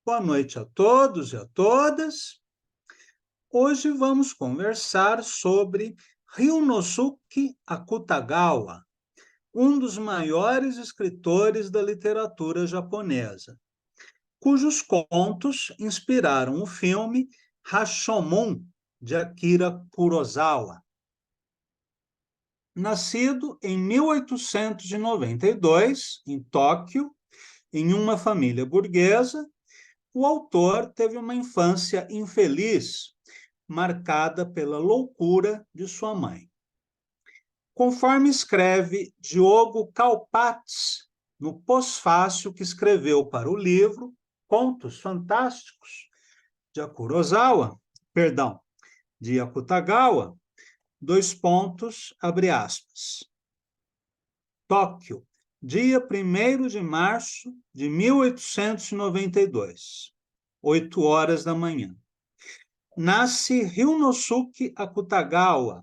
Boa noite a todos e a todas. Hoje vamos conversar sobre Ryunosuke Akutagawa, um dos maiores escritores da literatura japonesa, cujos contos inspiraram o filme Rashomon, de Akira Kurosawa. Nascido em 1892, em Tóquio, em uma família burguesa, o autor teve uma infância infeliz, marcada pela loucura de sua mãe. Conforme escreve Diogo Calpatz, no pós-fácil que escreveu para o livro Contos Fantásticos de Akutagawa, abre aspas. Tóquio, dia 1º de março de 1892, 8 horas da manhã. Nasce Ryunosuke Akutagawa,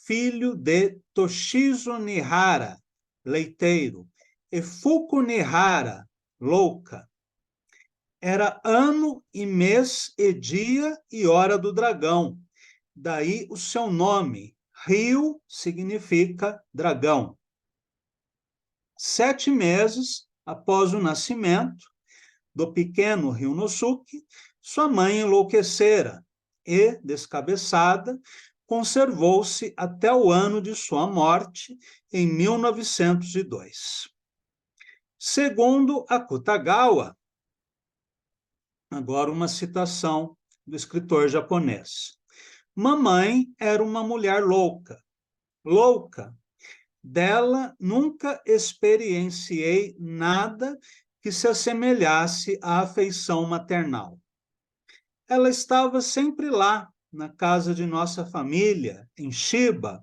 filho de Toshizo Nihara, leiteiro, e Fuko Nihara, louca. Era ano e mês e dia e hora do dragão, daí o seu nome. Ryu significa dragão. 7 meses após o nascimento do pequeno Ryunosuke, sua mãe enlouquecera e, descabeçada, conservou-se até o ano de sua morte, em 1902. Segundo Akutagawa, agora uma citação do escritor japonês, mamãe era uma mulher louca. Dela nunca experienciei nada que se assemelhasse à afeição maternal. Ela estava sempre lá, na casa de nossa família, em Shiba,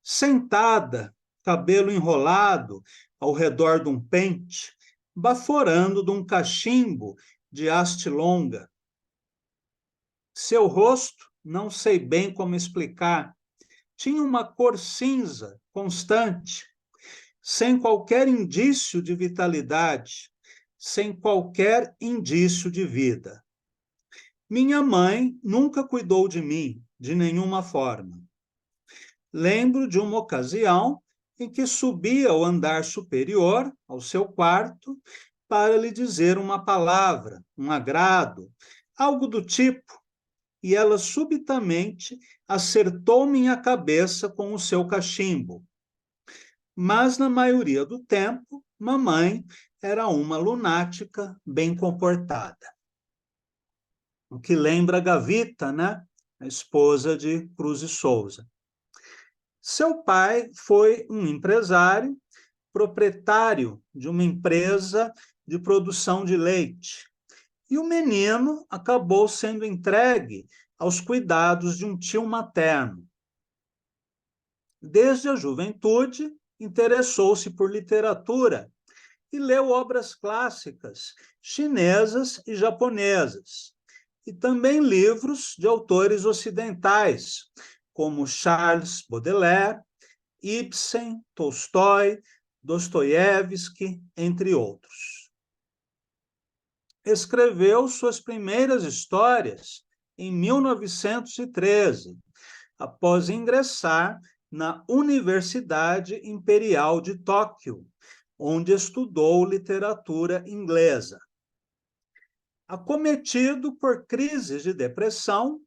sentada, cabelo enrolado ao redor de um pente, baforando de um cachimbo de haste longa. Seu rosto, não sei bem como explicar, tinha uma cor cinza constante, sem qualquer indício de vitalidade, sem qualquer indício de vida. Minha mãe nunca cuidou de mim, de nenhuma forma. Lembro de uma ocasião em que subi ao andar superior, ao seu quarto, para lhe dizer uma palavra, um agrado, algo do tipo, e ela subitamente acertou minha cabeça com o seu cachimbo. Mas, na maioria do tempo, mamãe era uma lunática bem comportada. O que lembra Gavita, né? A esposa de Cruz e Souza. Seu pai foi um empresário, proprietário de uma empresa de produção de leite. E o menino acabou sendo entregue aos cuidados de um tio materno. Desde a juventude, interessou-se por literatura e leu obras clássicas chinesas e japonesas, e também livros de autores ocidentais, como Charles Baudelaire, Ibsen, Tolstói, Dostoiévski, entre outros. Escreveu suas primeiras histórias em 1913, após ingressar na Universidade Imperial de Tóquio, onde estudou literatura inglesa. Acometido por crises de depressão,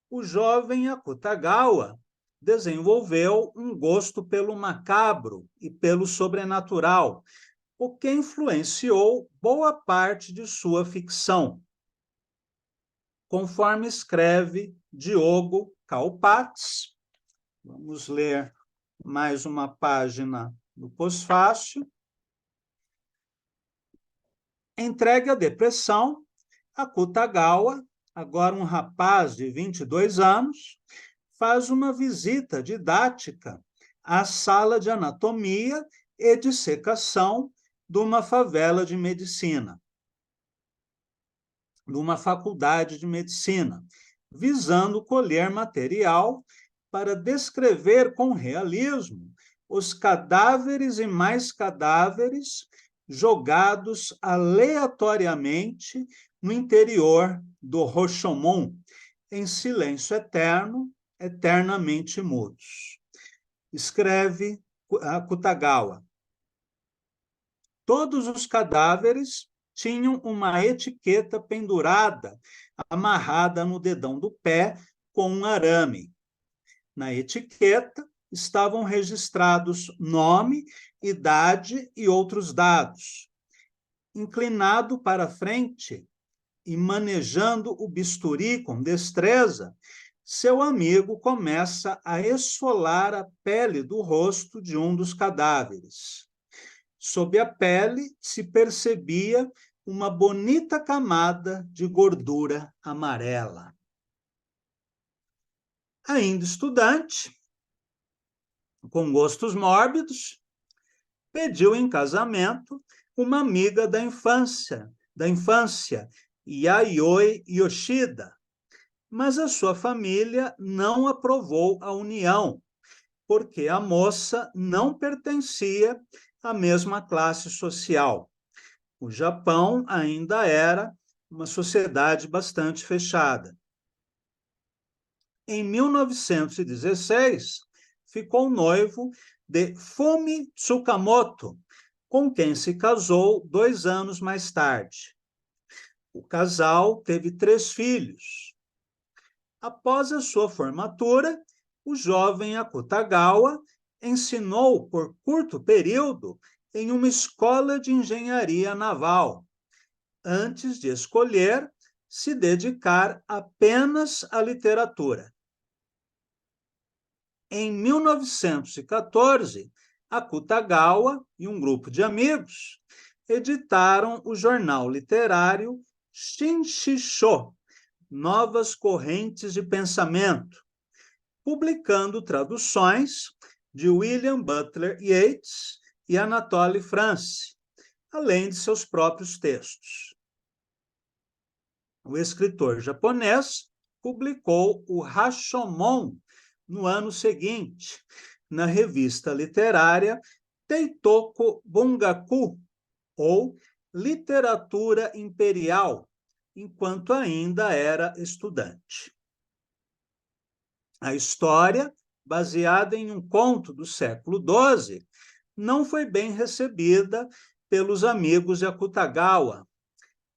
o jovem Akutagawa desenvolveu um gosto pelo macabro e pelo sobrenatural, o que influenciou boa parte de sua ficção. Conforme escreve Diogo Calpatz, vamos ler mais uma página do pós-fácil. Entregue à depressão, Akutagawa, agora um rapaz de 22 anos, faz uma visita didática à sala de anatomia e dissecação de uma favela de medicina, de uma faculdade de medicina, visando colher material para descrever com realismo os cadáveres e mais cadáveres jogados aleatoriamente no interior do Rashomon, em silêncio eterno, eternamente mudos. Escreve Akutagawa. Todos os cadáveres tinham uma etiqueta pendurada, amarrada no dedão do pé com um arame. Na etiqueta estavam registrados nome, idade e outros dados. Inclinado para frente e manejando o bisturi com destreza, seu amigo começa a esfolar a pele do rosto de um dos cadáveres. Sob a pele se percebia uma bonita camada de gordura amarela. Ainda estudante, com gostos mórbidos, pediu em casamento uma amiga da infância, Yayoi Yoshida, mas a sua família não aprovou a união, porque a moça não pertencia à mesma classe social. O Japão ainda era uma sociedade bastante fechada. Em 1916, ficou noivo de Fumi Tsukamoto, com quem se casou 2 anos mais tarde. O casal teve 3 filhos. Após a sua formatura, o jovem Akutagawa ensinou por curto período em uma escola de engenharia naval, antes de escolher se dedicar apenas à literatura. Em 1914, Akutagawa e um grupo de amigos editaram o jornal literário Shinshisho, Novas Correntes de Pensamento, publicando traduções de William Butler Yeats e Anatole France, além de seus próprios textos. O escritor japonês publicou o Rashomon no ano seguinte, na revista literária Teitoko Bungaku, ou Literatura Imperial, enquanto ainda era estudante. A história, baseada em um conto do século XII, não foi bem recebida pelos amigos de Akutagawa,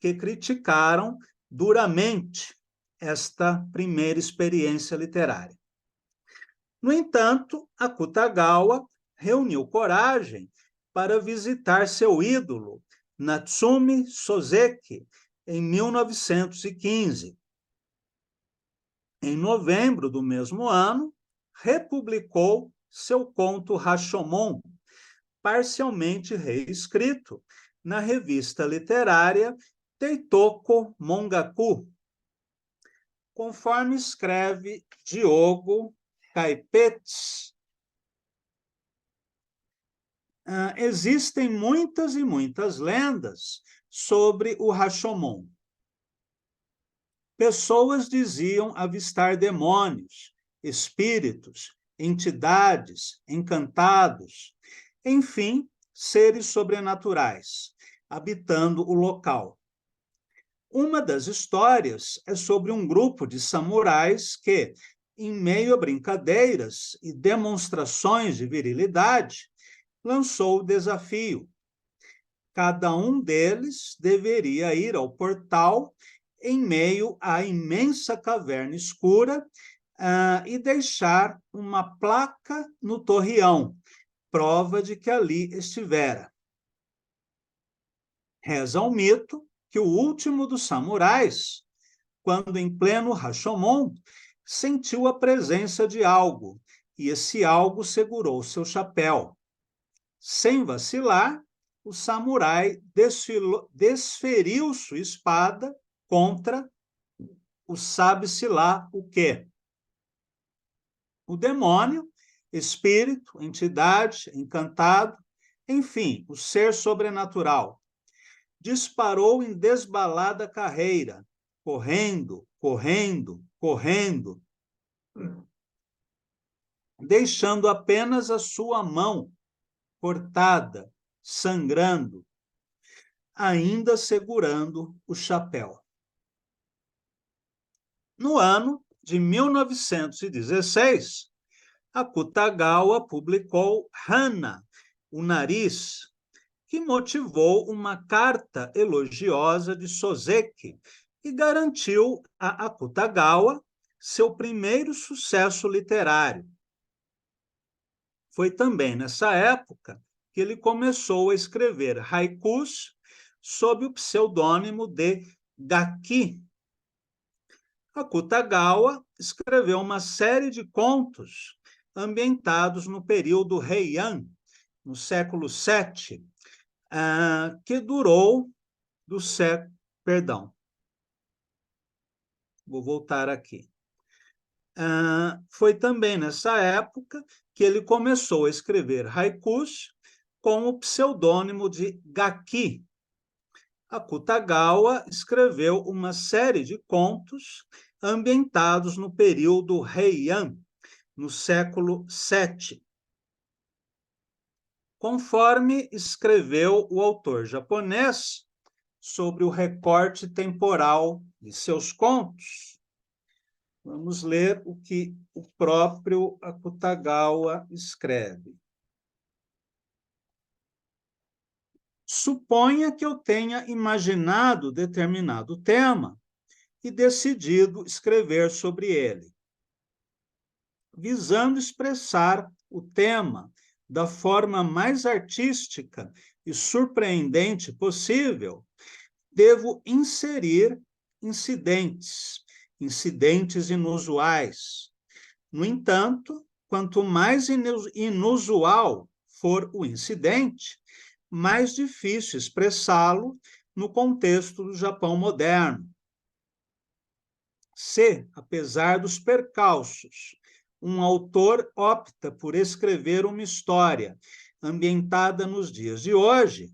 que criticaram duramente esta primeira experiência literária. No entanto, Akutagawa reuniu coragem para visitar seu ídolo, Natsume Soseki, em 1915. Em novembro do mesmo ano, republicou seu conto Rashomon, parcialmente reescrito, na revista literária Teitoko Mongaku. Conforme escreve Diogo Caipetz, existem muitas e muitas lendas sobre o Rashomon. Pessoas diziam avistar demônios, espíritos, entidades, encantados, enfim, seres sobrenaturais, habitando o local. Uma das histórias é sobre um grupo de samurais que, em meio a brincadeiras e demonstrações de virilidade, lançou o desafio. Cada um deles deveria ir ao portal em meio à imensa caverna escura e deixar uma placa no torreão, prova de que ali estivera. Reza o mito que o último dos samurais, quando em pleno Rashomon, sentiu a presença de algo, e esse algo segurou seu chapéu. Sem vacilar, o samurai desferiu sua espada contra o sabe-se lá o quê. O demônio, espírito, entidade, encantado, enfim, o ser sobrenatural, disparou em desbalada carreira, correndo, correndo, correndo, deixando apenas a sua mão cortada, sangrando, ainda segurando o chapéu. No ano de 1916, Akutagawa publicou Hana, o Nariz, que motivou uma carta elogiosa de Soseki e garantiu a Akutagawa seu primeiro sucesso literário. Foi também nessa época que ele começou a escrever haikus sob o pseudônimo de Gaki. Akutagawa escreveu uma série de contos ambientados no período Heian, no século VII, que durou do século... Perdão. Vou voltar aqui. Foi também nessa época que ele começou a escrever haikus com o pseudônimo de Gaki. Akutagawa escreveu uma série de contos ambientados no período Heian, no século VII. Conforme escreveu o autor japonês sobre o recorte temporal de seus contos, vamos ler o que o próprio Akutagawa escreve. Suponha que eu tenha imaginado determinado tema e decidido escrever sobre ele. Visando expressar o tema da forma mais artística e surpreendente possível, devo inserir incidentes inusuais. No entanto, quanto mais inusual for o incidente, mais difícil expressá-lo no contexto do Japão moderno. Se, apesar dos percalços, um autor opta por escrever uma história ambientada nos dias de hoje,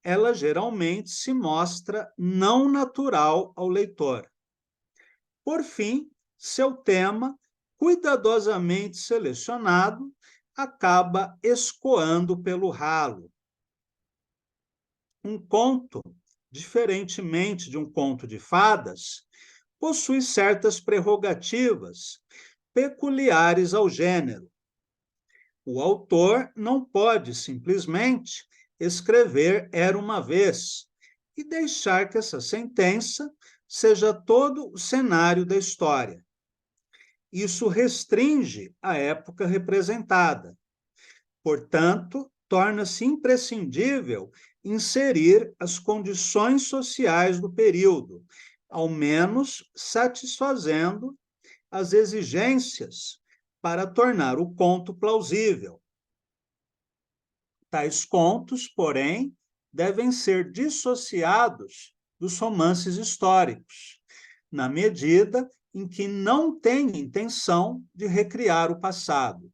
ela geralmente se mostra não natural ao leitor. Por fim, seu tema, cuidadosamente selecionado, acaba escoando pelo ralo. Um conto, diferentemente de um conto de fadas, possui certas prerrogativas peculiares ao gênero. O autor não pode simplesmente escrever era uma vez e deixar que essa sentença seja todo o cenário da história. Isso restringe a época representada. Portanto, torna-se imprescindível inserir as condições sociais do período, ao menos satisfazendo as exigências para tornar o conto plausível. Tais contos, porém, devem ser dissociados dos romances históricos, na medida em que não têm intenção de recriar o passado.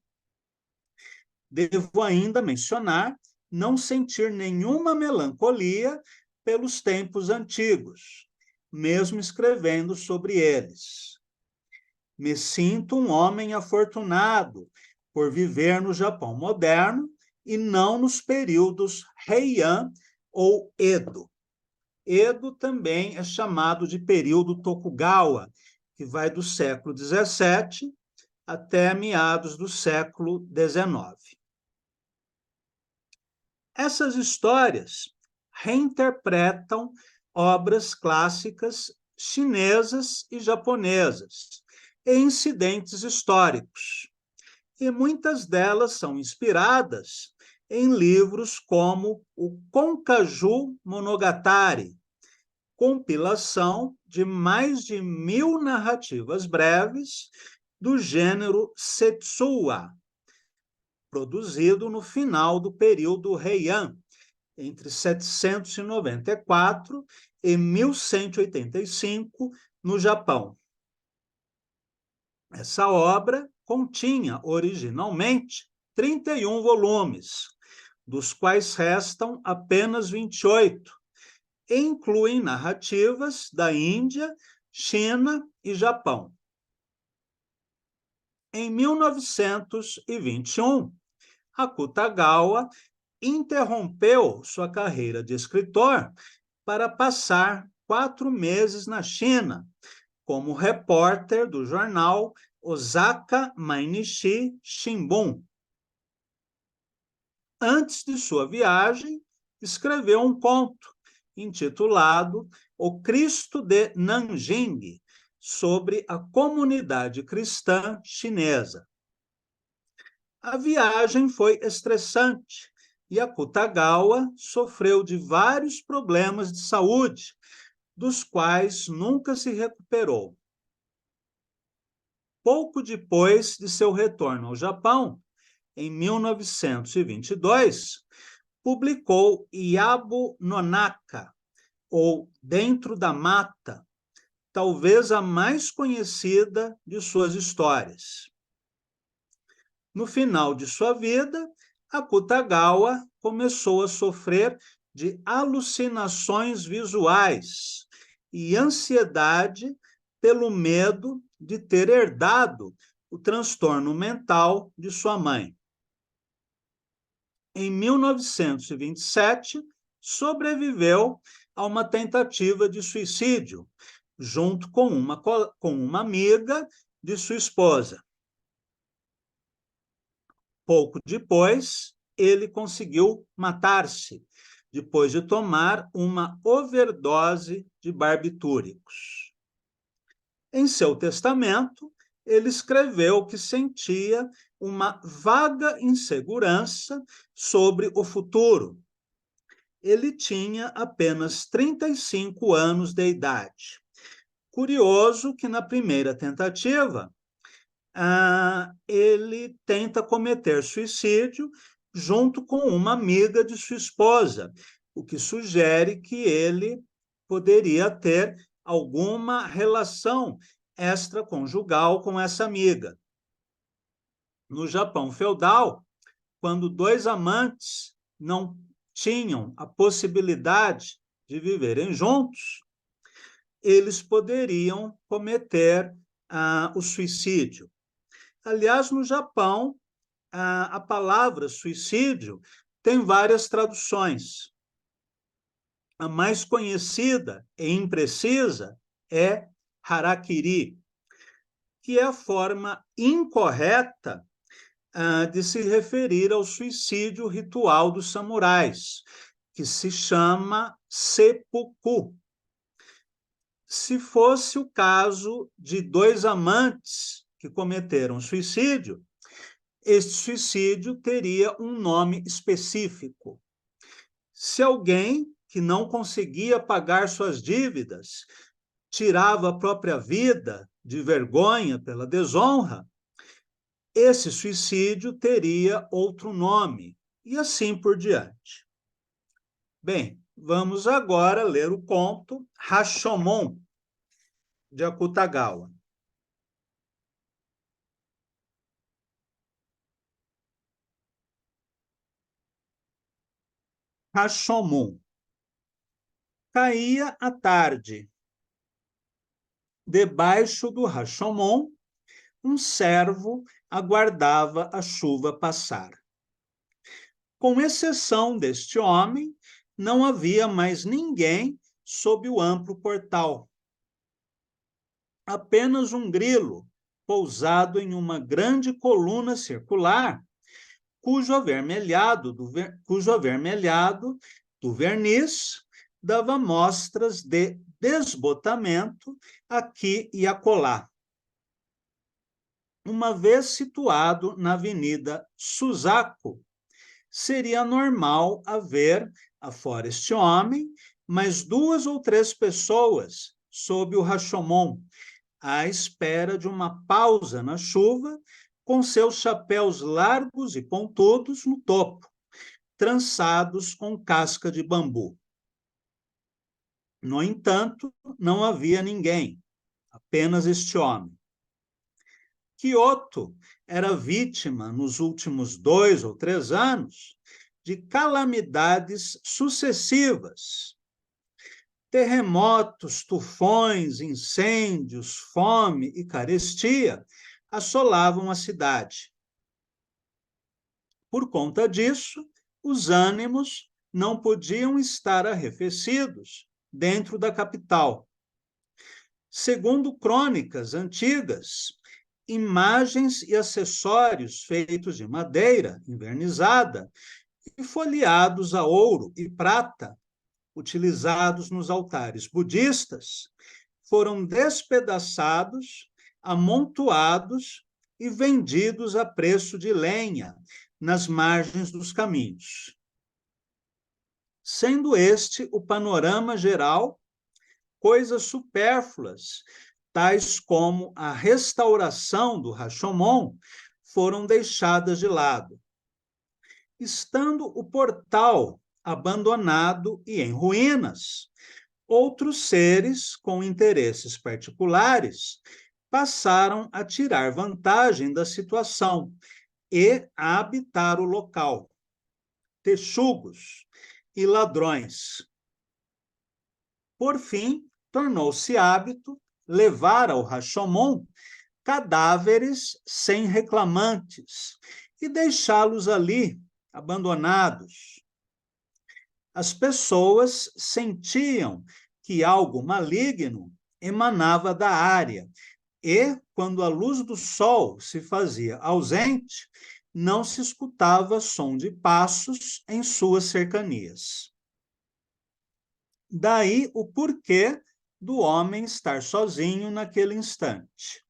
Devo ainda mencionar não sentir nenhuma melancolia pelos tempos antigos, mesmo escrevendo sobre eles. Me sinto um homem afortunado por viver no Japão moderno e não nos períodos Heian ou Edo. Edo também é chamado de período Tokugawa, que vai do século XVII até meados do século XIX. Essas histórias reinterpretam obras clássicas chinesas e japonesas e incidentes históricos, e muitas delas são inspiradas em livros como o Konkaju Monogatari, compilação de mais de 1000 narrativas breves do gênero Setsuwa, produzido no final do período Heian, entre 794 e 1185, no Japão. Essa obra continha, originalmente, 31 volumes, dos quais restam apenas 28, e incluem narrativas da Índia, China e Japão. Em 1921, Akutagawa interrompeu sua carreira de escritor para passar 4 meses na China, como repórter do jornal Osaka Mainichi Shimbun. Antes de sua viagem, escreveu um conto intitulado O Cristo de Nanjing, sobre a comunidade cristã chinesa. A viagem foi estressante e Akutagawa sofreu de vários problemas de saúde, dos quais nunca se recuperou. Pouco depois de seu retorno ao Japão, em 1922, publicou Yabu no Naka, ou Dentro da Mata, talvez a mais conhecida de suas histórias. No final de sua vida, Akutagawa começou a sofrer de alucinações visuais e ansiedade pelo medo de ter herdado o transtorno mental de sua mãe. Em 1927, sobreviveu a uma tentativa de suicídio, junto com uma amiga de sua esposa. Pouco depois, ele conseguiu matar-se, depois de tomar uma overdose de barbitúricos. Em seu testamento, ele escreveu que sentia uma vaga insegurança sobre o futuro. Ele tinha apenas 35 anos de idade. Curioso que, na primeira tentativa, ele tenta cometer suicídio junto com uma amiga de sua esposa, o que sugere que ele poderia ter alguma relação extraconjugal com essa amiga. No Japão feudal, quando dois amantes não tinham a possibilidade de viverem juntos, eles poderiam cometer o suicídio. Aliás, no Japão, a palavra suicídio tem várias traduções. A mais conhecida e imprecisa é harakiri, que é a forma incorreta de se referir ao suicídio ritual dos samurais, que se chama seppuku. Se fosse o caso de dois amantes que cometeram suicídio, este suicídio teria um nome específico. Se alguém que não conseguia pagar suas dívidas tirava a própria vida de vergonha pela desonra, esse suicídio teria outro nome, e assim por diante. Bem, vamos agora ler o conto Rashomon, de Akutagawa. Rashomon. Caía a tarde. Debaixo do Rashomon, um servo aguardava a chuva passar. Com exceção deste homem, não havia mais ninguém sob o amplo portal. Apenas um grilo, pousado em uma grande coluna circular, cujo avermelhado do verniz dava mostras de desbotamento aqui e acolá. Uma vez situado na Avenida Suzaku, seria normal haver, afora este homem, mais 2 ou 3 pessoas sob o Rashomon, à espera de uma pausa na chuva, com seus chapéus largos e pontudos no topo, trançados com casca de bambu. No entanto, não havia ninguém, apenas este homem. Kyoto era vítima, nos últimos 2 ou 3 anos, de calamidades sucessivas. Terremotos, tufões, incêndios, fome e carestia assolavam a cidade. Por conta disso, os ânimos não podiam estar arrefecidos dentro da capital. Segundo crônicas antigas, imagens e acessórios feitos de madeira envernizada e folheados a ouro e prata, utilizados nos altares budistas, foram despedaçados, amontoados e vendidos a preço de lenha nas margens dos caminhos. Sendo este o panorama geral, coisas supérfluas, tais como a restauração do Rashomon, foram deixadas de lado. Estando o portal abandonado e em ruínas, outros seres com interesses particulares passaram a tirar vantagem da situação e a habitar o local. Texugos e ladrões. Por fim, tornou-se hábito levar ao Rashomon cadáveres sem reclamantes e deixá-los ali, abandonados. As pessoas sentiam que algo maligno emanava da área e, quando a luz do sol se fazia ausente, não se escutava som de passos em suas cercanias. Daí o porquê do homem estar sozinho naquele instante.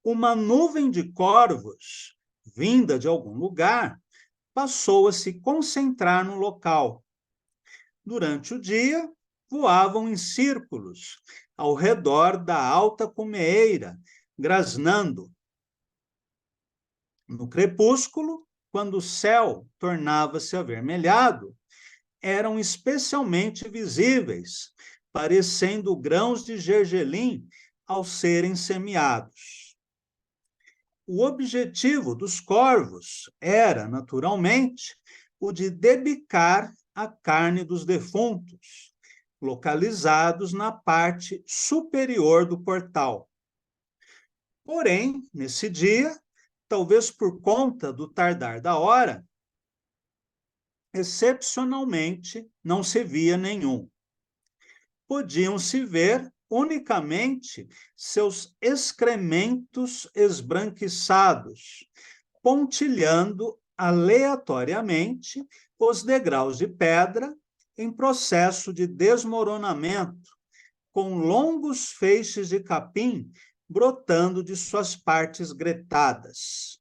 Uma nuvem de corvos, vinda de algum lugar, passou a se concentrar no local. Durante o dia, voavam em círculos ao redor da alta cumeeira, grasnando. No crepúsculo, quando o céu tornava-se avermelhado, eram especialmente visíveis, parecendo grãos de gergelim ao serem semeados. O objetivo dos corvos era, naturalmente, o de debicar a carne dos defuntos, localizados na parte superior do portal. Porém, nesse dia, talvez por conta do tardar da hora, excepcionalmente não se via nenhum. Podiam-se ver unicamente seus excrementos esbranquiçados, pontilhando aleatoriamente os degraus de pedra em processo de desmoronamento, com longos feixes de capim brotando de suas partes gretadas.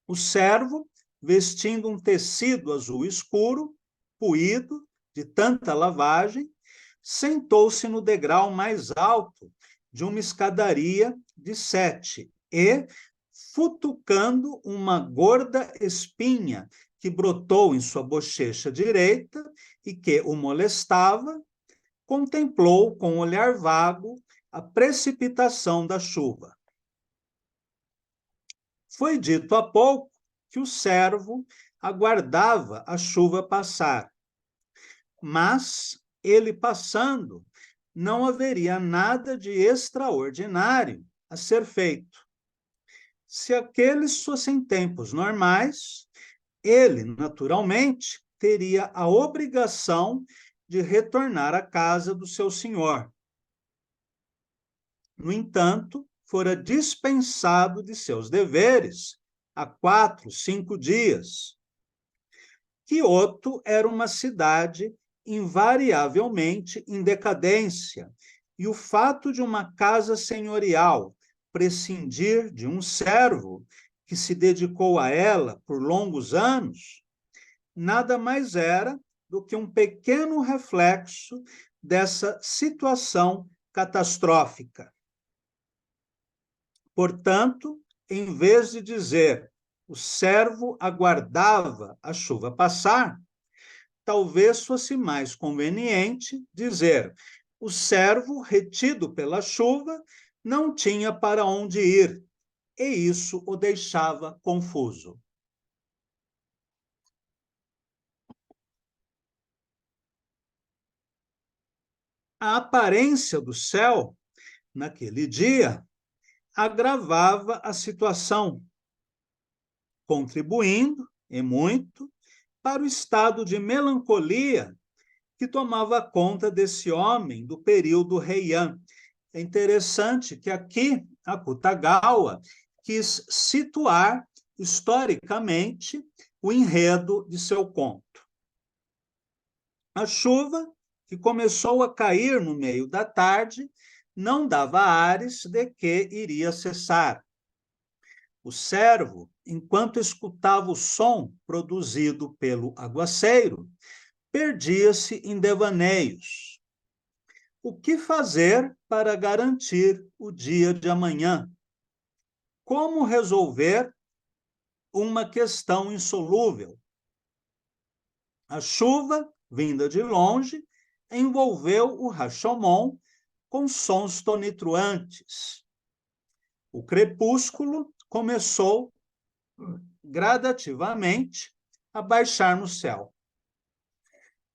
O servo, vestindo um tecido azul escuro, puído, de tanta lavagem, sentou-se no degrau mais alto de uma escadaria de 7 e, futucando uma gorda espinha que brotou em sua bochecha direita e que o molestava, contemplou com um olhar vago a precipitação da chuva. Foi dito há pouco que o servo aguardava a chuva passar, mas ele passando, não haveria nada de extraordinário a ser feito. Se aqueles fossem tempos normais, ele, naturalmente, teria a obrigação de retornar à casa do seu senhor. No entanto, fora dispensado de seus deveres há 4, 5 dias. Kyoto era uma cidade invariavelmente em decadência, e o fato de uma casa senhorial prescindir de um servo que se dedicou a ela por longos anos, nada mais era do que um pequeno reflexo dessa situação catastrófica. Portanto, em vez de dizer o servo aguardava a chuva passar, talvez fosse mais conveniente dizer o servo, retido pela chuva, não tinha para onde ir, e isso o deixava confuso. A aparência do céu, naquele dia, agravava a situação, contribuindo, e muito, para o estado de melancolia que tomava conta desse homem do período Heian. É interessante que aqui Akutagawa quis situar historicamente o enredo de seu conto. A chuva, que começou a cair no meio da tarde, não dava ares de que iria cessar. O servo, enquanto escutava o som produzido pelo aguaceiro, perdia-se em devaneios. O que fazer para garantir o dia de amanhã? Como resolver uma questão insolúvel? A chuva, vinda de longe, envolveu o Rashomon com sons tonitruantes. O crepúsculo começou gradativamente a baixar no céu.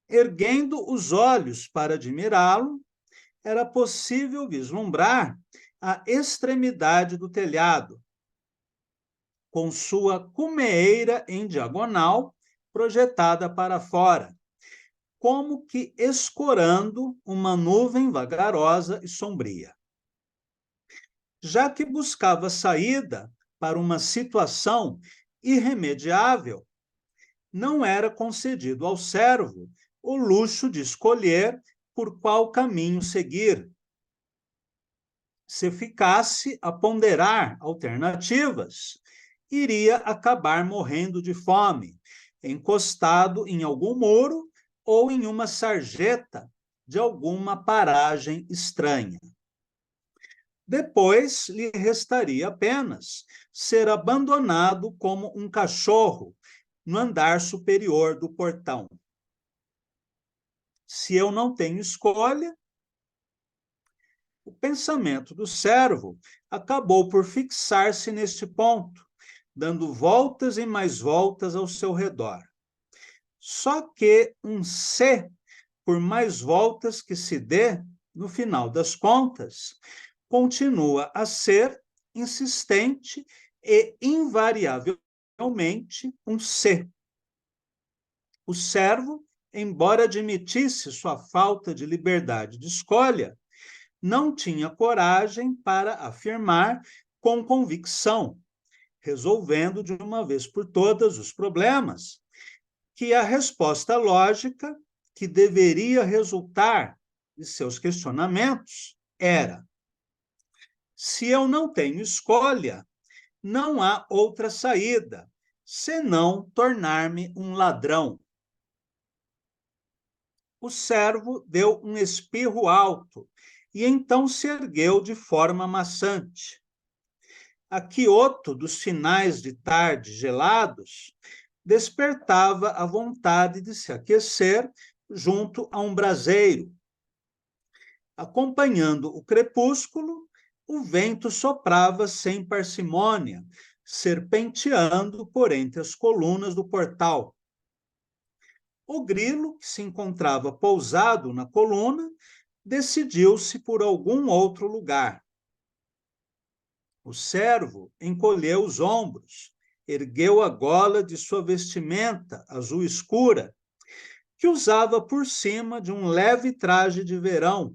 Erguendo os olhos para admirá-lo, era possível vislumbrar a extremidade do telhado, com sua cumeeira em diagonal projetada para fora, como que escorando uma nuvem vagarosa e sombria. Já que buscava saída para uma situação irremediável, não era concedido ao servo o luxo de escolher por qual caminho seguir. Se ficasse a ponderar alternativas, iria acabar morrendo de fome, encostado em algum muro ou em uma sarjeta de alguma paragem estranha. Depois lhe restaria apenas ser abandonado como um cachorro no andar superior do portão. Se eu não tenho escolha, o pensamento do servo acabou por fixar-se neste ponto, dando voltas e mais voltas ao seu redor. Só que um se, por mais voltas que se dê, no final das contas, continua a ser insistente e invariavelmente um se. O servo, embora admitisse sua falta de liberdade de escolha, não tinha coragem para afirmar com convicção, resolvendo de uma vez por todas os problemas, que a resposta lógica que deveria resultar de seus questionamentos era: se eu não tenho escolha, não há outra saída, senão tornar-me um ladrão. O servo deu um espirro alto e então se ergueu de forma maçante. A Kyoto dos finais de tarde gelados despertava a vontade de se aquecer junto a um braseiro. Acompanhando o crepúsculo, o vento soprava sem parcimônia, serpenteando por entre as colunas do portal. O grilo, que se encontrava pousado na coluna, decidiu-se por algum outro lugar. O servo encolheu os ombros, ergueu a gola de sua vestimenta azul escura, que usava por cima de um leve traje de verão,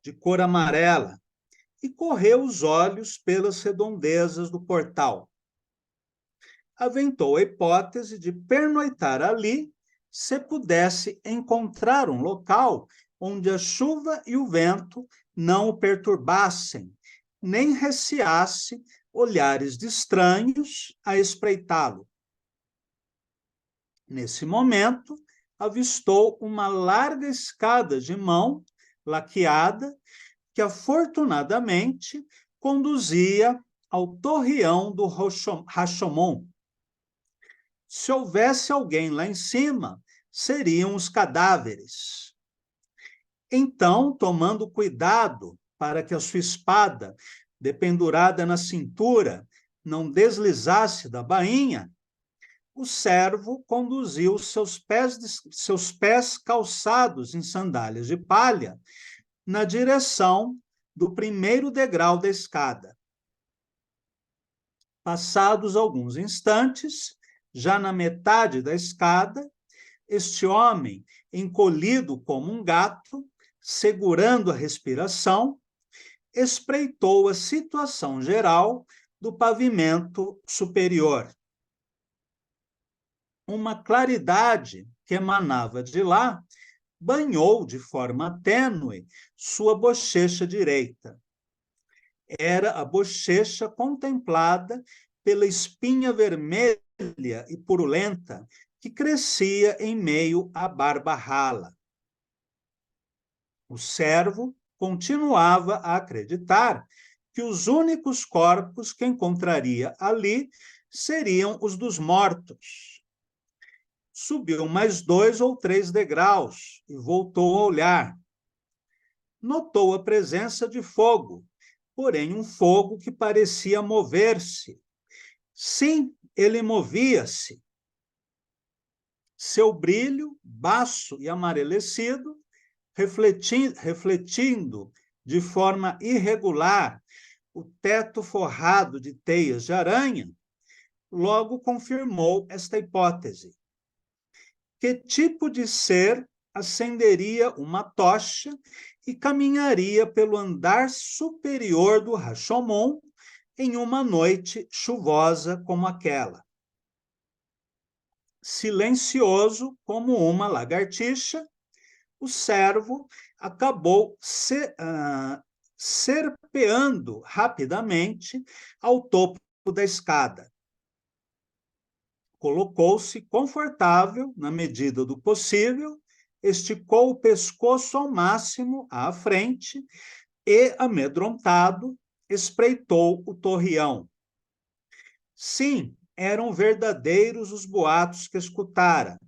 de cor amarela, e correu os olhos pelas redondezas do portal. Aventou a hipótese de pernoitar ali, se pudesse encontrar um local onde a chuva e o vento não o perturbassem, nem receasse olhares de estranhos a espreitá-lo. Nesse momento, avistou uma larga escada de mão, laqueada, que afortunadamente conduzia ao torreão do Rashomon. Se houvesse alguém lá em cima, seriam os cadáveres. Então, tomando cuidado para que a sua espada, dependurada na cintura, não deslizasse da bainha, o servo conduziu seus pés calçados em sandálias de palha na direção do primeiro degrau da escada. Passados alguns instantes, já na metade da escada, este homem encolhido como um gato, segurando a respiração, espreitou a situação geral do pavimento superior. Uma claridade que emanava de lá banhou de forma tênue sua bochecha direita. Era a bochecha contemplada pela espinha vermelha e purulenta que crescia em meio à barba rala. O servo continuava a acreditar que os únicos corpos que encontraria ali seriam os dos mortos. Subiu mais 2 ou 3 degraus e voltou a olhar. Notou a presença de fogo, porém um fogo que parecia mover-se. Sim, ele movia-se. Seu brilho, baço e amarelecido, refletindo de forma irregular o teto forrado de teias de aranha, logo confirmou esta hipótese. Que tipo de ser acenderia uma tocha e caminharia pelo andar superior do Rashomon em uma noite chuvosa como aquela? Silencioso como uma lagartixa, o servo acabou serpeando rapidamente ao topo da escada. Colocou-se confortável na medida do possível, esticou o pescoço ao máximo à frente e, amedrontado, espreitou o torreão. Sim, eram verdadeiros os boatos que escutara.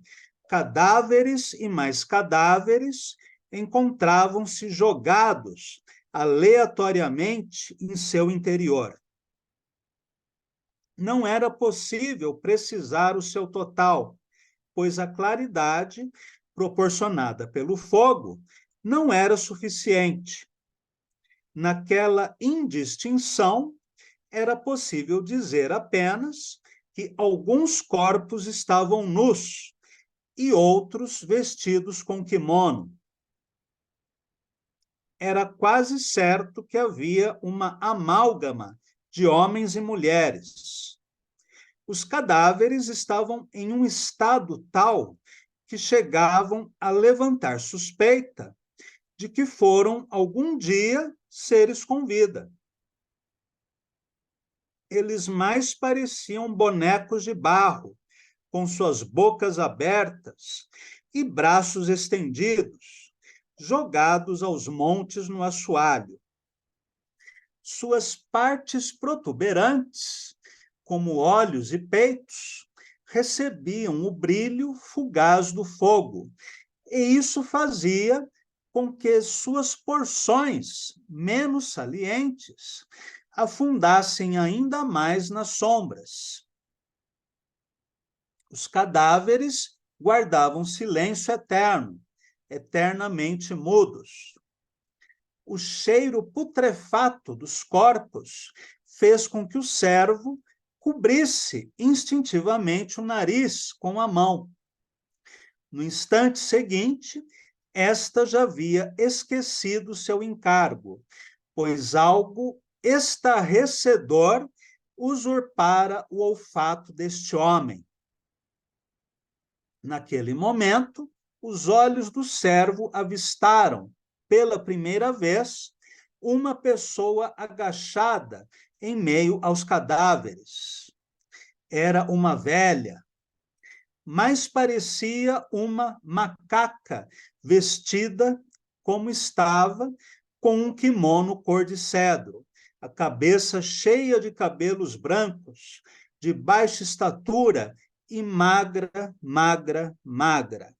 Cadáveres e mais cadáveres encontravam-se jogados aleatoriamente em seu interior. Não era possível precisar o seu total, pois a claridade proporcionada pelo fogo não era suficiente. Naquela indistinção, era possível dizer apenas que alguns corpos estavam nus e outros vestidos com kimono. Era quase certo que havia uma amálgama de homens e mulheres. Os cadáveres estavam em um estado tal que chegavam a levantar suspeita de que foram algum dia seres com vida. Eles mais pareciam bonecos de barro, com suas bocas abertas e braços estendidos, jogados aos montes no assoalho. Suas partes protuberantes, como olhos e peitos, recebiam o brilho fugaz do fogo, e isso fazia com que suas porções menos salientes afundassem ainda mais nas sombras. Os cadáveres guardavam silêncio eterno, eternamente mudos. O cheiro putrefato dos corpos fez com que o servo cobrisse instintivamente o nariz com a mão. No instante seguinte, esta já havia esquecido seu encargo, pois algo estarrecedor usurpara o olfato deste homem. Naquele momento, os olhos do servo avistaram, pela primeira vez, uma pessoa agachada em meio aos cadáveres. Era uma velha, mas parecia uma macaca vestida como estava, com um kimono cor de cedro, a cabeça cheia de cabelos brancos, de baixa estatura e magra, magra, magra.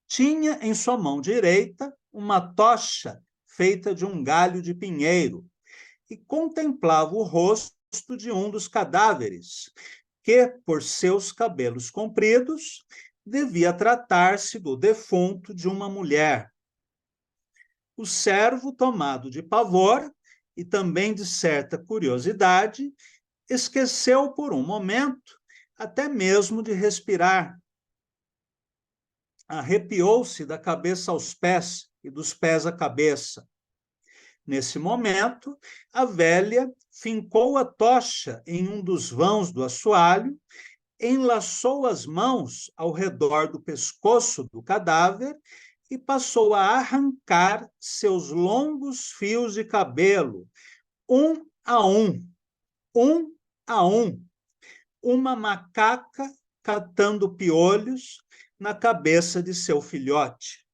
Tinha em sua mão direita uma tocha feita de um galho de pinheiro e contemplava o rosto de um dos cadáveres, que, por seus cabelos compridos, devia tratar-se do defunto de uma mulher. O servo, tomado de pavor e também de certa curiosidade, esqueceu por um momento até mesmo de respirar. arrepiou-se da cabeça aos pés e dos pés à cabeça. Nesse momento, a velha fincou a tocha em um dos vãos do assoalho, enlaçou as mãos ao redor do pescoço do cadáver e passou a arrancar seus longos fios de cabelo, um a um a um, uma macaca catando piolhos na cabeça de seu filhote.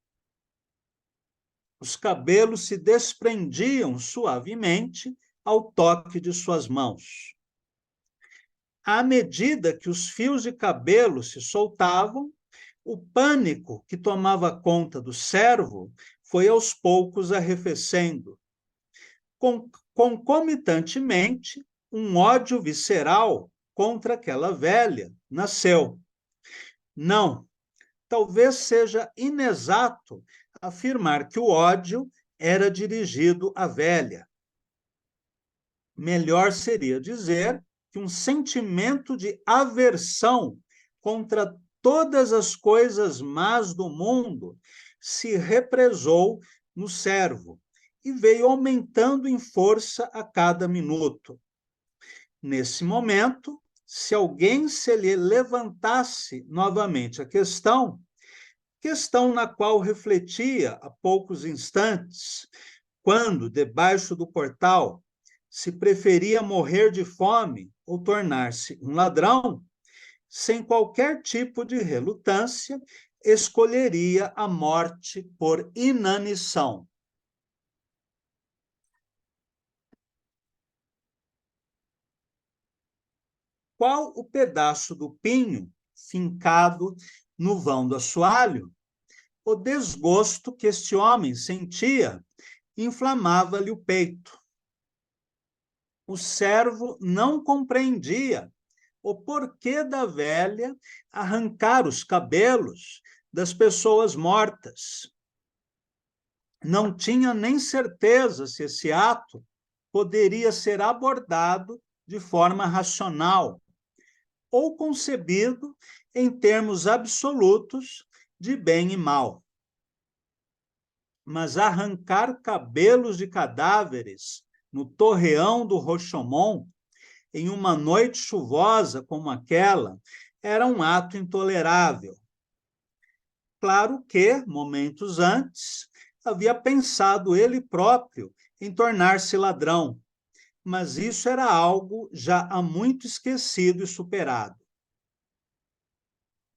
Os cabelos se desprendiam suavemente ao toque de suas mãos. À medida que os fios de cabelo se soltavam, o pânico que tomava conta do servo foi aos poucos arrefecendo. Concomitantemente, um ódio visceral contra aquela velha nasceu. Não, talvez seja inexato afirmar que o ódio era dirigido à velha. Melhor seria dizer que um sentimento de aversão contra todas as coisas más do mundo se represou no servo e veio aumentando em força a cada minuto. Nesse momento, se alguém se lhe levantasse novamente a questão na qual refletia há poucos instantes, quando, debaixo do portal, se preferia morrer de fome ou tornar-se um ladrão, sem qualquer tipo de relutância, escolheria a morte por inanição. Qual o pedaço do pinho fincado no vão do assoalho? O desgosto que este homem sentia inflamava-lhe o peito. O servo não compreendia o porquê da velha arrancar os cabelos das pessoas mortas. Não tinha nem certeza se esse ato poderia ser abordado de forma racional ou concebido em termos absolutos de bem e mal. Mas arrancar cabelos de cadáveres no torreão do Rochomont, em uma noite chuvosa como aquela, era um ato intolerável. Claro que, momentos antes, havia pensado ele próprio em tornar-se ladrão, mas isso era algo já há muito esquecido e superado.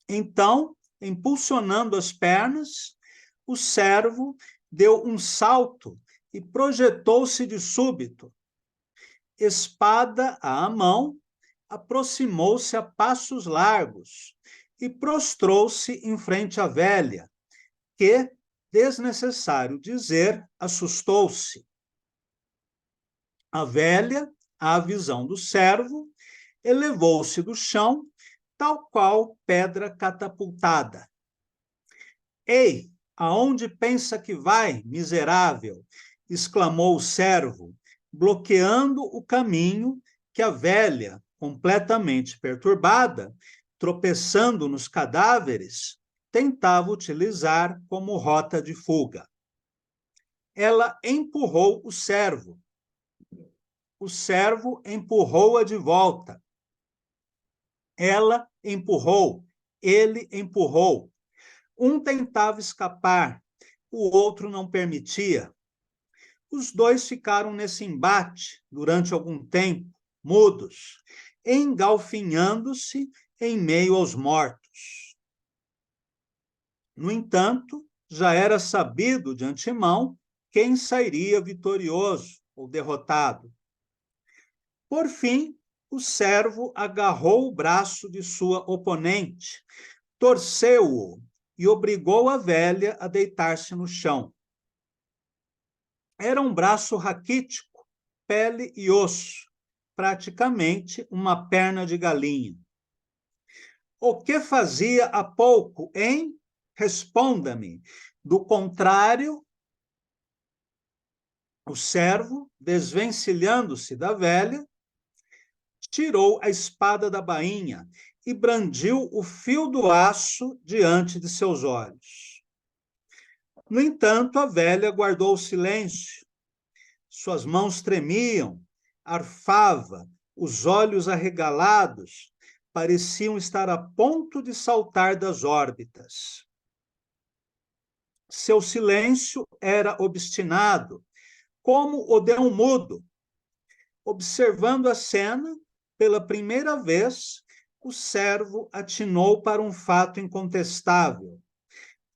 Então, impulsionando as pernas, o servo deu um salto e projetou-se de súbito. Espada à mão, aproximou-se a passos largos e prostrou-se em frente à velha, que, desnecessário dizer, assustou-se. A velha, à visão do servo, elevou-se do chão, tal qual pedra catapultada. Ei, aonde pensa que vai, miserável? Exclamou o servo, bloqueando o caminho que a velha, completamente perturbada, tropeçando nos cadáveres, tentava utilizar como rota de fuga. Ela empurrou o servo. O servo empurrou-a de volta. Ela empurrou, ele empurrou. Um tentava escapar, o outro não permitia. Os dois ficaram nesse embate durante algum tempo, mudos, engalfinhando-se em meio aos mortos. No entanto, já era sabido de antemão quem sairia vitorioso ou derrotado. Por fim, o servo agarrou o braço de sua oponente, torceu-o e obrigou a velha a deitar-se no chão. Era um braço raquítico, pele e osso, praticamente uma perna de galinha. O que fazia há pouco, hein? Responda-me. Do contrário, o servo, desvencilhando-se da velha, tirou a espada da bainha e brandiu o fio do aço diante de seus olhos. No entanto, a velha guardou o silêncio. Suas mãos tremiam, arfava, os olhos arregalados pareciam estar a ponto de saltar das órbitas. Seu silêncio era obstinado, como o de um mudo. Observando a cena, pela primeira vez, o servo atinou para um fato incontestável.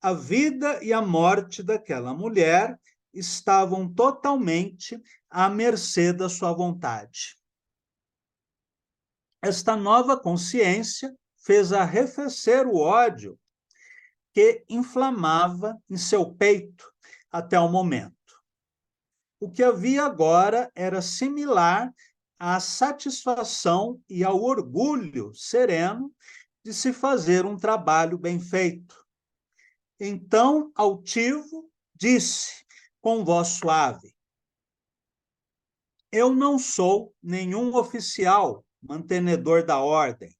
A vida e a morte daquela mulher estavam totalmente à mercê da sua vontade. Esta nova consciência fez arrefecer o ódio que inflamava em seu peito até o momento. O que havia agora era similar à satisfação e ao orgulho sereno de se fazer um trabalho bem feito. Então, altivo, disse com voz suave: eu não sou nenhum oficial mantenedor da ordem.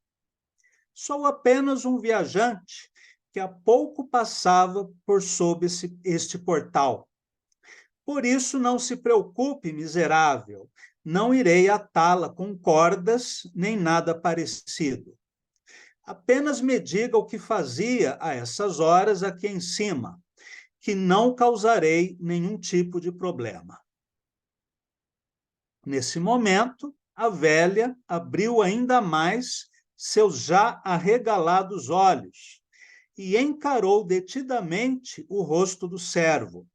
Sou apenas um viajante que há pouco passava por sob este portal. Por isso, não se preocupe, miserável, não irei atá-la com cordas nem nada parecido. Apenas me diga o que fazia a essas horas aqui em cima, que não causarei nenhum tipo de problema. Nesse momento, a velha abriu ainda mais seus já arregalados olhos e encarou detidamente o rosto do servo.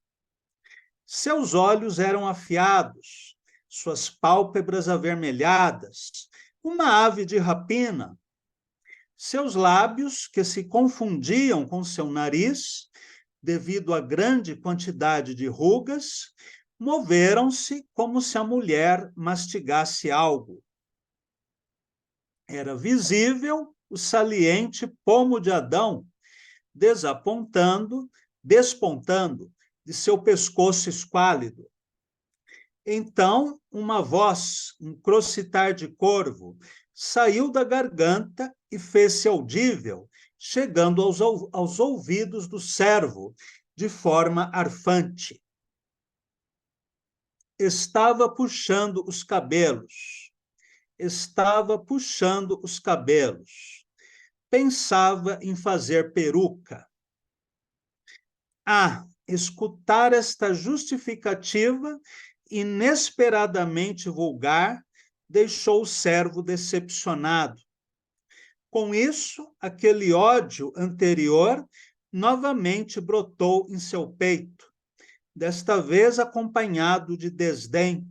Seus olhos eram afiados, suas pálpebras avermelhadas, uma ave de rapina. Seus lábios, que se confundiam com seu nariz, devido à grande quantidade de rugas, moveram-se como se a mulher mastigasse algo. Era visível o saliente pomo de Adão despontando de seu pescoço esquálido. Então, uma voz, um crocitar de corvo, saiu da garganta e fez-se audível, chegando aos ouvidos do servo, de forma arfante. Estava puxando os cabelos. Pensava em fazer peruca. Escutar esta justificativa inesperadamente vulgar deixou o servo decepcionado. Com isso, aquele ódio anterior novamente brotou em seu peito, desta vez acompanhado de desdém.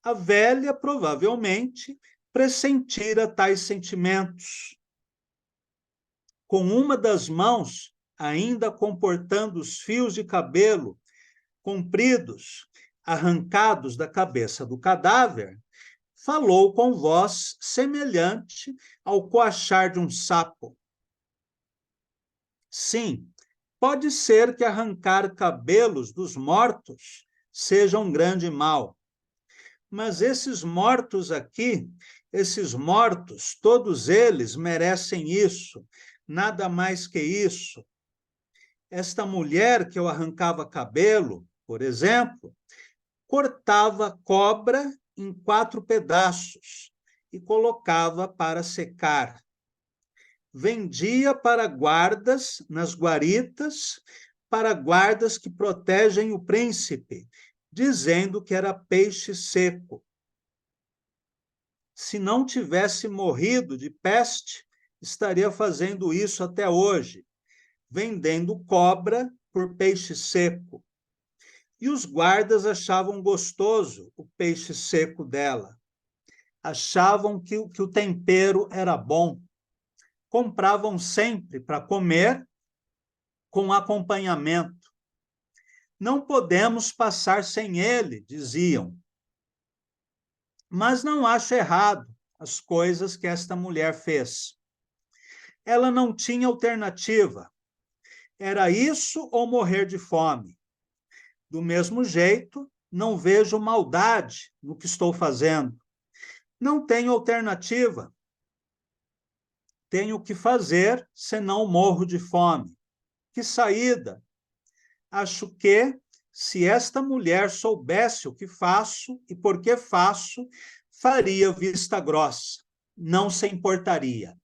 A velha provavelmente pressentira tais sentimentos. Com uma das mãos, ainda comportando os fios de cabelo compridos, arrancados da cabeça do cadáver, falou com voz semelhante ao coachar de um sapo. Sim, pode ser que arrancar cabelos dos mortos seja um grande mal. Mas esses mortos aqui, todos eles merecem isso, nada mais que isso. Esta mulher que eu arrancava cabelo, por exemplo, cortava cobra em 4 pedaços e colocava para secar. Vendia para guardas nas guaritas, para guardas que protegem o príncipe, dizendo que era peixe seco. Se não tivesse morrido de peste, estaria fazendo isso até hoje, vendendo cobra por peixe seco. E os guardas achavam gostoso o peixe seco dela. Achavam que o tempero era bom. Compravam sempre para comer com acompanhamento. Não podemos passar sem ele, diziam. Mas não acho errado as coisas que esta mulher fez. Ela não tinha alternativa. Era isso ou morrer de fome. Do mesmo jeito, não vejo maldade no que estou fazendo. Não tenho alternativa. Tenho o que fazer, senão morro de fome. Que saída! Acho que, se esta mulher soubesse o que faço e por que faço, faria vista grossa, não se importaria.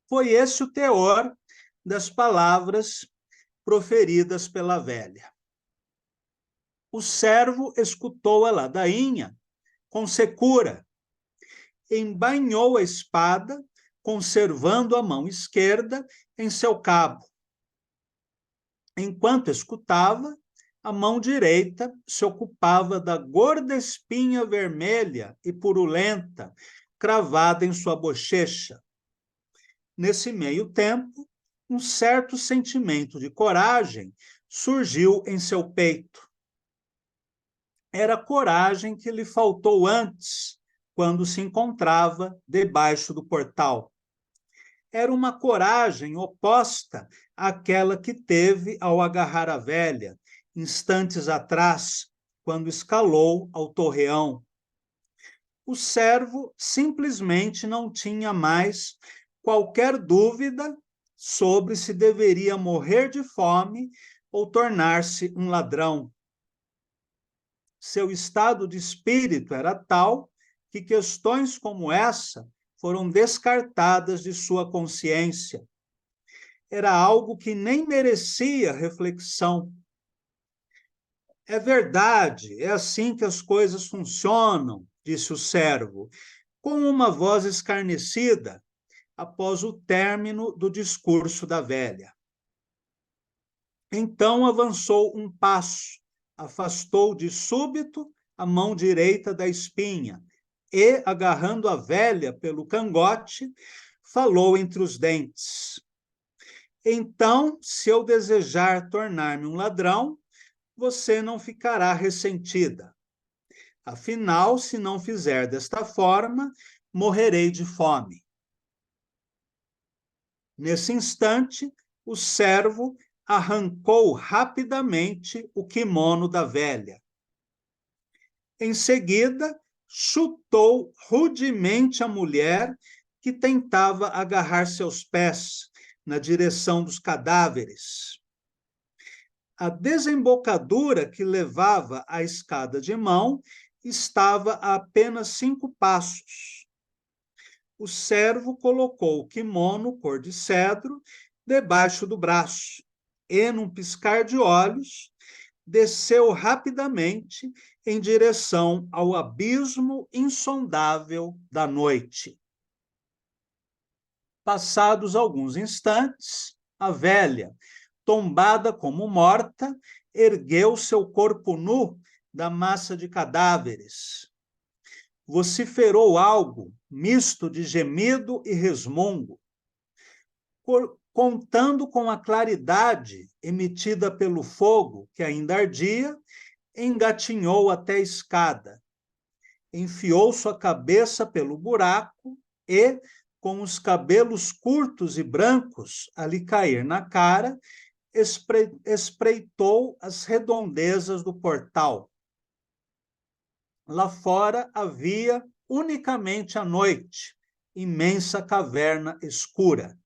Foi esse o teor das palavras proferidas pela velha. O servo escutou a ladainha com secura, embainhou a espada, conservando a mão esquerda em seu cabo. Enquanto escutava, a mão direita se ocupava da gorda espinha vermelha e purulenta cravada em sua bochecha. Nesse meio tempo, um certo sentimento de coragem surgiu em seu peito. Era a coragem que lhe faltou antes, quando se encontrava debaixo do portal. Era uma coragem oposta àquela que teve ao agarrar a velha, instantes atrás, quando escalou ao torreão. O servo simplesmente não tinha mais qualquer dúvida sobre se deveria morrer de fome ou tornar-se um ladrão. Seu estado de espírito era tal que questões como essa foram descartadas de sua consciência. Era algo que nem merecia reflexão. É verdade, é assim que as coisas funcionam, disse o servo, com uma voz escarnecida, após o término do discurso da velha. Então avançou um passo, afastou de súbito a mão direita da espinha e, agarrando a velha pelo cangote, falou entre os dentes: então, se eu desejar tornar-me um ladrão, você não ficará ressentida. Afinal, se não fizer desta forma, morrerei de fome. Nesse instante, o servo arrancou rapidamente o quimono da velha. Em seguida, chutou rudemente a mulher que tentava agarrar seus pés na direção dos cadáveres. A desembocadura que levava à escada de mão estava a apenas 5 passos. O servo colocou o quimono cor de cedro debaixo do braço e, num piscar de olhos, desceu rapidamente em direção ao abismo insondável da noite. Passados alguns instantes, a velha, tombada como morta, ergueu seu corpo nu da massa de cadáveres. Vociferou algo misto de gemido e resmungo. Contando com a claridade emitida pelo fogo que ainda ardia, engatinhou até a escada, enfiou sua cabeça pelo buraco e, com os cabelos curtos e brancos a lhe cair na cara, espreitou as redondezas do portal. Lá fora havia unicamente a noite, imensa caverna escura.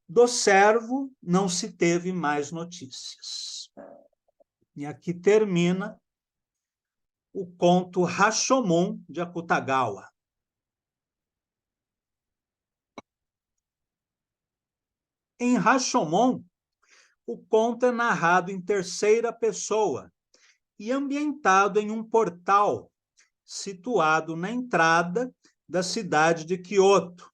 Do servo não se teve mais notícias. E aqui termina o conto Rashomon de Akutagawa. Em Rashomon, o conto é narrado em terceira pessoa e ambientado em um portal situado na entrada da cidade de Kyoto,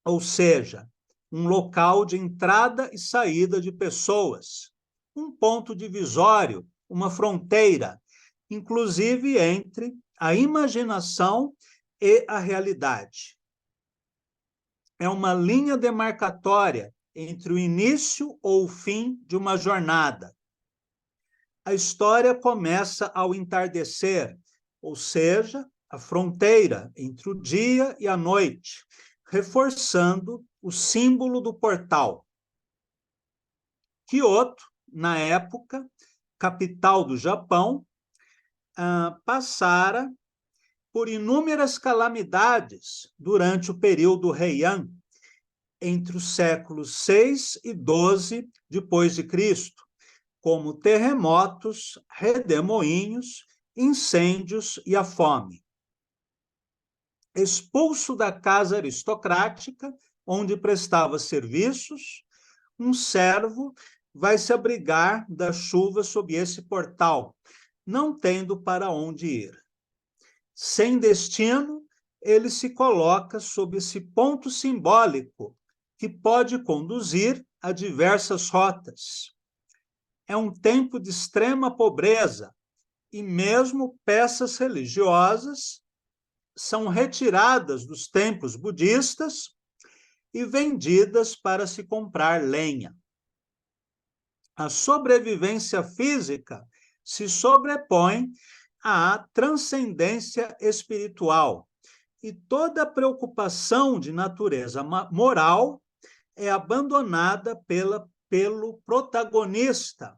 ou seja, um local de entrada e saída de pessoas, um ponto divisório, uma fronteira, inclusive entre a imaginação e a realidade. É uma linha demarcatória entre o início ou o fim de uma jornada. A história começa ao entardecer, ou seja, a fronteira entre o dia e a noite, reforçando o símbolo do portal. Kyoto, na época, capital do Japão, passara por inúmeras calamidades durante o período Heian, entre os séculos 6 e 12 depois de Cristo, como terremotos, redemoinhos, incêndios e a fome. Expulso da casa aristocrática, onde prestava serviços, um servo vai se abrigar da chuva sob esse portal, não tendo para onde ir. Sem destino, ele se coloca sob esse ponto simbólico que pode conduzir a diversas rotas. É um tempo de extrema pobreza e mesmo peças religiosas são retiradas dos templos budistas e vendidas para se comprar lenha. A sobrevivência física se sobrepõe à transcendência espiritual e toda preocupação de natureza moral é abandonada pelo protagonista,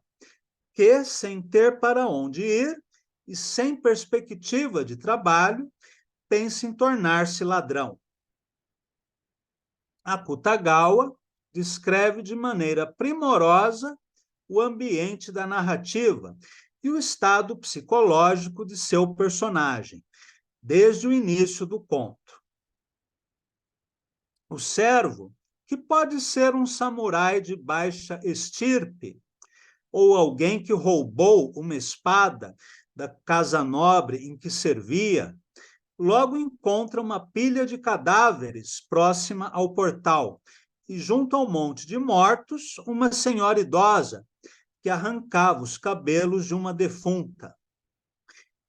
que, sem ter para onde ir e sem perspectiva de trabalho, pensa em tornar-se ladrão. Akutagawa descreve de maneira primorosa o ambiente da narrativa e o estado psicológico de seu personagem, desde o início do conto. O servo, que pode ser um samurai de baixa estirpe, ou alguém que roubou uma espada da casa nobre em que servia, logo encontra uma pilha de cadáveres próxima ao portal e, junto ao monte de mortos, uma senhora idosa que arrancava os cabelos de uma defunta.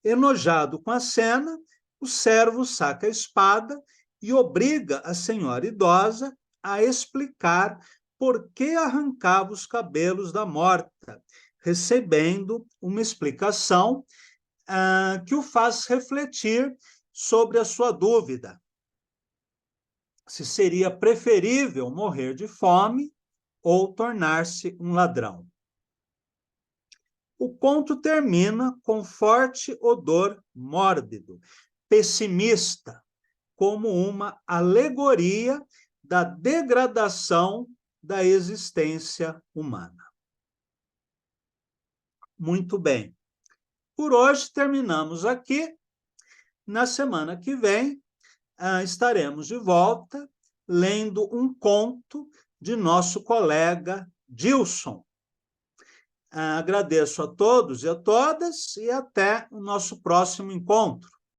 Enojado com a cena, o servo saca a espada e obriga a senhora idosa a explicar por que arrancava os cabelos da morta, recebendo uma explicação que o faz refletir sobre a sua dúvida, se seria preferível morrer de fome ou tornar-se um ladrão. O conto termina com forte odor mórbido, pessimista, como uma alegoria da degradação da existência humana. Muito bem. Por hoje terminamos aqui. Na semana que vem, estaremos de volta lendo um conto de nosso colega Dilson. Agradeço a todos e a todas e até o nosso próximo encontro.